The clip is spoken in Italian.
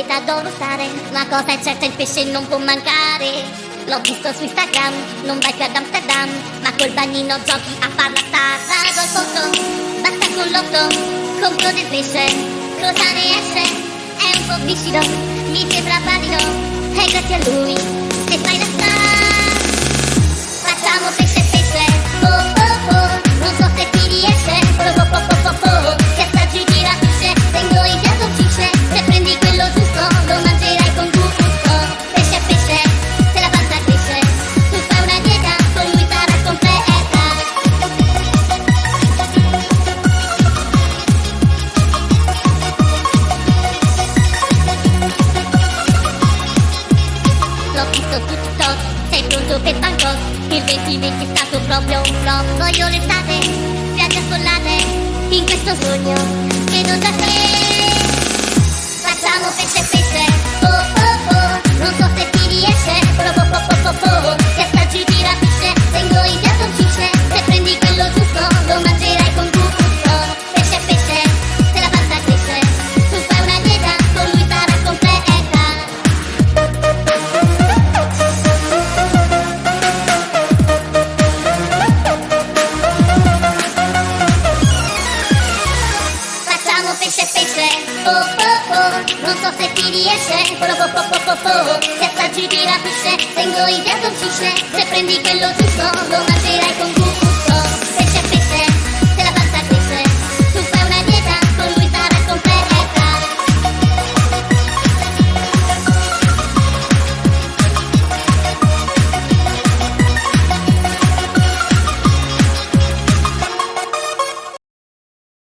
dieta adoro stare, una cosa è certa, il pesce non può mancare. L'ho visto su Instagram, non vai più ad Amsterdam, ma col bagnino giochi a far la star. Vado al posto, basta con l'otto, compro del pesce, cosa ne esce? È un po' viscido, mi sembra valido, e grazie a lui se fai la star. Facciamo pesce pesce, oh oh oh, non so se ti riesce, oh oh oh oh oh oh, che assaggi di rapisce, tengo idea dolcice, se prendi quello giusto lo mangerai con gusto. Pesce pesce, se la panza cresce, tu fai una dieta, con lui sarà completa. L'ho visto su TikTok, sei pronto per Bangkok, il 2020 è stato proprio un flop. Voglio l'estate, spiagge affollate, in questo sogno vedo già te. Facciamo pesce pesce, oh oh oh, non so se ti riesce, oh oh oh oh oh, che assaggi di rapisce, tengo idea dolcice, se prendi quello giusto lo mangerai con gusto. Pesce pesce, se la panza cresce, tu fai una dieta, con lui sarà completa. Facciamo pesce pesce, oh oh oh, non so se ti riesce, oh oh oh oh oh, che assaggi di rapisce, tengo idea dolcice, se prendi quello giusto lo mangerai con gusto. Pesce